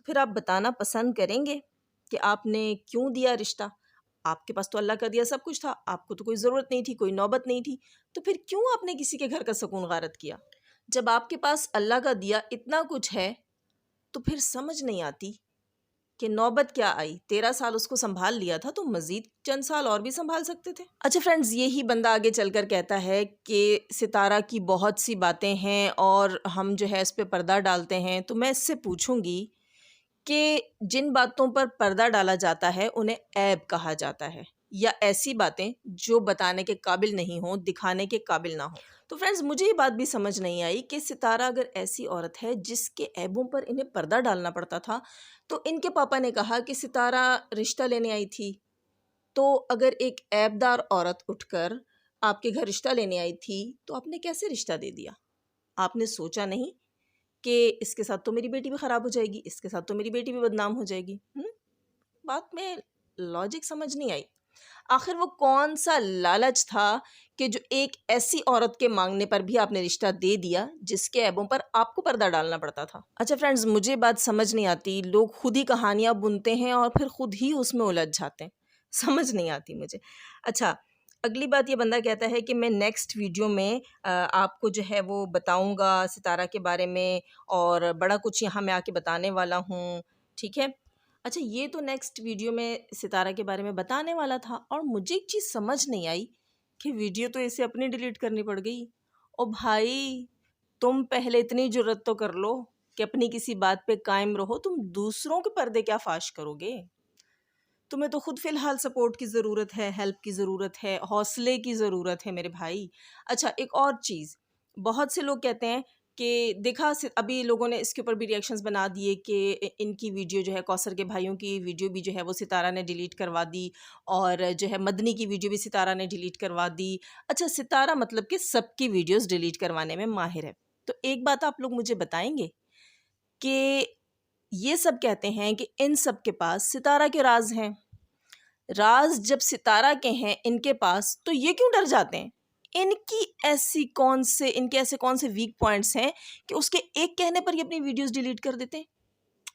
تو پھر آپ بتانا پسند کریں گے کہ آپ نے کیوں دیا رشتہ؟ آپ کے پاس تو اللہ کا دیا سب کچھ تھا، آپ کو تو کوئی ضرورت نہیں تھی، کوئی نوبت نہیں تھی، تو پھر کیوں آپ نے کسی کے گھر کا سکون غارت کیا؟ جب آپ کے پاس اللہ کا دیا اتنا کچھ ہے تو پھر سمجھ نہیں آتی کہ نوبت کیا آئی؟ 13 سال اس کو سنبھال لیا تھا تو مزید چند سال اور بھی سنبھال سکتے تھے۔ اچھا فرینڈز، یہی بندہ آگے چل کر کہتا ہے کہ ستارہ کی بہت سی باتیں ہیں اور ہم جو ہے اس پہ پردہ ڈالتے ہیں، تو میں اس سے پوچھوں گی کہ جن باتوں پر پردہ ڈالا جاتا ہے انہیں عیب کہا جاتا ہے، یا ایسی باتیں جو بتانے کے قابل نہیں ہوں، دکھانے کے قابل نہ ہوں۔ تو فرینڈز، مجھے یہ بات بھی سمجھ نہیں آئی کہ ستارہ اگر ایسی عورت ہے جس کے عیبوں پر انہیں پردہ ڈالنا پڑتا تھا، تو ان کے پاپا نے کہا کہ ستارہ رشتہ لینے آئی تھی، تو اگر ایک عیب دار عورت اٹھ کر آپ کے گھر رشتہ لینے آئی تھی تو آپ نے کیسے رشتہ دے دیا؟ آپ نے سوچا نہیں کہ اس کے ساتھ تو میری بیٹی بھی خراب ہو جائے گی، اس کے ساتھ تو میری بیٹی بھی بدنام ہو جائے گی؟ بات میں لاجک سمجھ نہیں آئی۔ آخر وہ کون سا لالچ تھا کہ جو ایک ایسی عورت کے مانگنے پر بھی آپ نے رشتہ دے دیا جس کے عیبوں پر آپ کو پردہ ڈالنا پڑتا تھا؟ اچھا فرینڈز، مجھے بات سمجھ نہیں آتی، لوگ خود ہی کہانیاں بنتے ہیں اور پھر خود ہی اس میں الجھ جاتے ہیں، سمجھ نہیں آتی مجھے۔ اچھا، اگلی بات یہ بندہ کہتا ہے کہ میں نیکسٹ ویڈیو میں آپ کو جو ہے وہ بتاؤں گا ستارہ کے بارے میں، اور بڑا کچھ یہاں میں آ کے بتانے والا ہوں، ٹھیک ہے؟ اچھا، یہ تو نیکسٹ ویڈیو میں ستارہ کے بارے میں بتانے والا تھا، اور مجھے ایک چیز سمجھ نہیں آئی کہ ویڈیو تو اسے اپنی ڈیلیٹ کرنی پڑ گئی۔ او بھائی، تم پہلے اتنی جرت تو کر لو کہ اپنی کسی بات پہ قائم رہو، تم دوسروں کے پردے کیا فاش کرو گے؟ تمہیں تو خود فی الحال سپورٹ کی ضرورت ہے، ہیلپ کی ضرورت ہے، حوصلے کی ضرورت ہے میرے بھائی۔ اچھا، ایک اور چیز، بہت سے لوگ کہتے ہیں کہ دیکھا، ابھی لوگوں نے اس کے اوپر بھی ریئیکشنز بنا دیے کہ ان کی ویڈیو جو ہے، کوثر کے بھائیوں کی ویڈیو بھی جو ہے وہ ستارہ نے ڈیلیٹ کروا دی، اور جو ہے مدنی کی ویڈیو بھی ستارہ نے ڈیلیٹ کروا دی۔ اچھا، ستارہ مطلب کہ سب کی ویڈیوز ڈیلیٹ کروانے میں ماہر ہے، تو ایک بات آپ لوگ مجھے بتائیں گے کہ یہ سب کہتے ہیں کہ ان سب کے پاس ستارہ کے راز ہیں، راز جب ستارہ کے ہیں ان کے پاس، تو یہ کیوں ڈر جاتے ہیں؟ ان کے ایسے کون سے ویک پوائنٹس ہیں کہ اس کے ایک کہنے پر یہ اپنی ویڈیوز ڈیلیٹ کر دیتے ہیں؟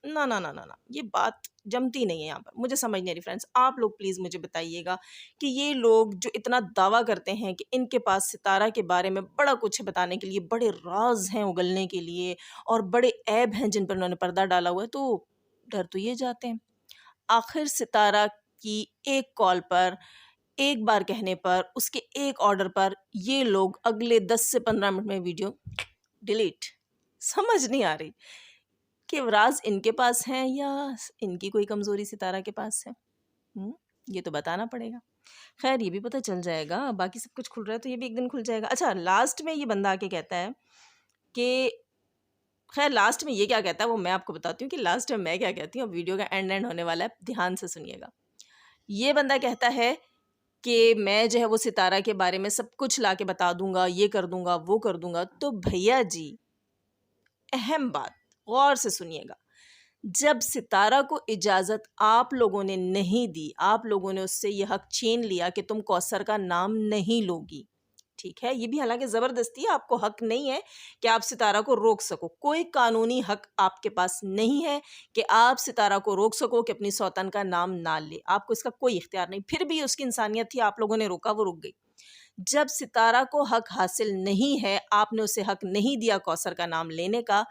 نا نا نا نا نا، یہ بات جمتی نہیں ہے یہاں پر، مجھے سمجھ نہیں آ رہی فرینڈز۔ آپ لوگ پلیز مجھے بتائیے گا کہ یہ لوگ جو اتنا دعویٰ کرتے ہیں کہ ان کے پاس ستارہ کے بارے میں بڑا کچھ ہے بتانے کے لیے، بڑے راز ہیں اگلنے کے لیے، اور بڑے عیب ہیں جن پر انہوں نے پردہ ڈالا ہوا ہے، تو ڈر تو یہ جاتے ہیں۔ آخر ستارہ کی ایک کال پر، ایک بار کہنے پر، اس کے ایک آرڈر پر یہ لوگ اگلے 10 سے 15 منٹ میں ویڈیو ڈیلیٹ۔ سمجھ نہیں آ رہی کہ راز ان کے پاس ہیں یا ان کی کوئی کمزوری ستارہ کے پاس ہے؟ یہ تو بتانا پڑے گا۔ خیر، یہ بھی پتہ چل جائے گا، باقی سب کچھ کھل رہا ہے تو یہ بھی ایک دن کھل جائے گا۔ اچھا، لاسٹ میں یہ بندہ آ کے کہتا ہے کہ، خیر لاسٹ میں یہ کیا کہتا ہے وہ میں آپ کو بتاتی ہوں کہ لاسٹ میں میں کیا کہتی ہوں، ویڈیو کا اینڈ ہونے والا ہے، دھیان سے سنیے گا۔ یہ بندہ کہتا ہے کہ میں جو ہے وہ ستارہ کے بارے میں سب کچھ لا کے بتا دوں گا، یہ کر دوں گا، وہ کر دوں گا۔ تو بھیا جی، اہم بات غور سے سنیے گا، جب ستارہ کو اجازت آپ لوگوں نے نہیں دی، آپ لوگوں نے اس سے یہ حق چھین لیا کہ تم کوثر کا نام نہیں لوگی، ٹھیک ہے؟ یہ بھی حالانکہ زبردستی ہے، آپ کو حق نہیں ہے کہ آپ ستارہ کو روک سکو، کوئی قانونی حق آپ کے پاس نہیں ہے کہ آپ ستارہ کو روک سکو کہ اپنی سوتن کا نام نہ لے، آپ کو اس کا کوئی اختیار نہیں۔ پھر بھی اس کی انسانیت تھی، آپ لوگوں نے روکا، وہ رک گئی۔ جب ستارہ کو حق حاصل نہیں ہے، آپ نے اسے حق نہیں دیا کوثر کا نام لینے کا،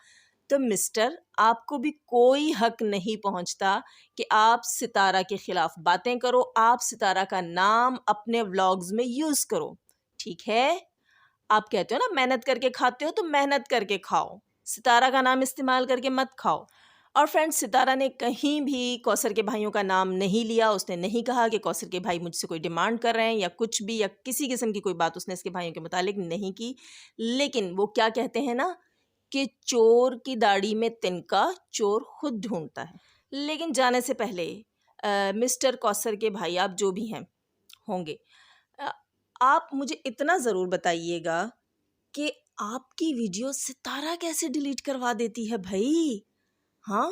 تو مسٹر، آپ کو بھی کوئی حق نہیں پہنچتا کہ آپ ستارہ کے خلاف باتیں کرو، آپ ستارہ کا نام اپنے ولاگز میں یوز کرو، ٹھیک ہے؟ آپ کہتے ہو نا محنت کر کے کھاتے ہو تو محنت کر کے کھاؤ، ستارہ کا نام استعمال کر کے مت کھاؤ۔ اور فرینڈ، ستارہ نے کہیں بھی کوثر کے بھائیوں کا نام نہیں لیا، اس نے نہیں کہا کہ کوثر کے بھائی مجھ سے کوئی ڈیمانڈ کر رہے ہیں یا کچھ بھی، یا کسی قسم کی کوئی بات اس نے اس کے بھائیوں کے متعلق نہیں کی۔ لیکن وہ کیا کہتے ہیں نا کہ چور کی داڑھی میں تنکا چور خود ڈھونڈتا ہے۔ لیکن جانے سے پہلے مسٹر کوثر کے بھائی، آپ جو بھی ہیں ہوں گے، آپ مجھے اتنا ضرور بتائیے گا کہ آپ کی ویڈیو ستارہ کیسے ڈیلیٹ کروا دیتی ہے بھائی؟ ہاں،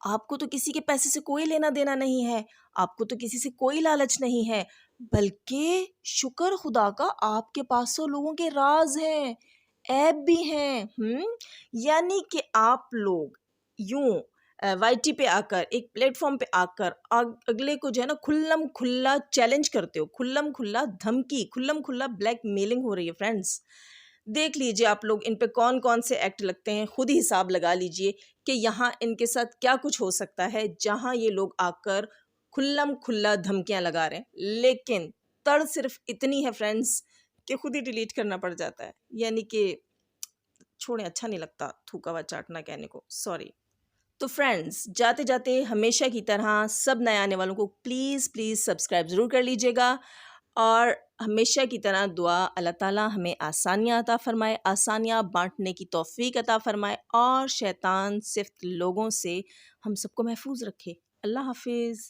آپ کو تو کسی کے پیسے سے کوئی لینا دینا نہیں ہے، آپ کو تو کسی سے کوئی لالچ نہیں ہے، بلکہ شکر خدا کا آپ کے پاس تو لوگوں کے راز ہیں، عیب بھی ہیں۔ یعنی کہ آپ لوگ یوں وائی ٹی پہ آ کر ایک پلیٹ فارم پہ آ کر اگلے کو جو ہے نا کھلم کھلا چیلنج کرتے ہو، کھلم کھلا دھمکی، کھلم کھلا بلیک میلنگ ہو رہی ہے فرینڈس. دیکھ لیجئے آپ لوگ ان پہ کون کون سے ایکٹ لگتے ہیں، خود ہی حساب لگا لیجئے کہ یہاں ان کے ساتھ کیا کچھ ہو سکتا ہے جہاں یہ لوگ آ کر کھلم کھلا دھمکیاں لگا رہے ہیں. لیکن تڑ صرف اتنی ہے فرینڈس کہ خود ہی ڈیلیٹ کرنا پڑ جاتا ہے. یعنی کہ چھوڑیں، اچھا نہیں لگتا تھوکا ہوا چاٹنا کہنے کو، سوری. تو فرینڈز جاتے جاتے ہمیشہ کی طرح سب نئے آنے والوں کو پلیز پلیز سبسکرائب ضرور کر لیجیے گا، اور ہمیشہ کی طرح دعا اللہ تعالیٰ ہمیں آسانیاں عطا فرمائے، آسانیاں بانٹنے کی توفیق عطا فرمائے، اور شیطان صفت لوگوں سے ہم سب کو محفوظ رکھے. اللہ حافظ.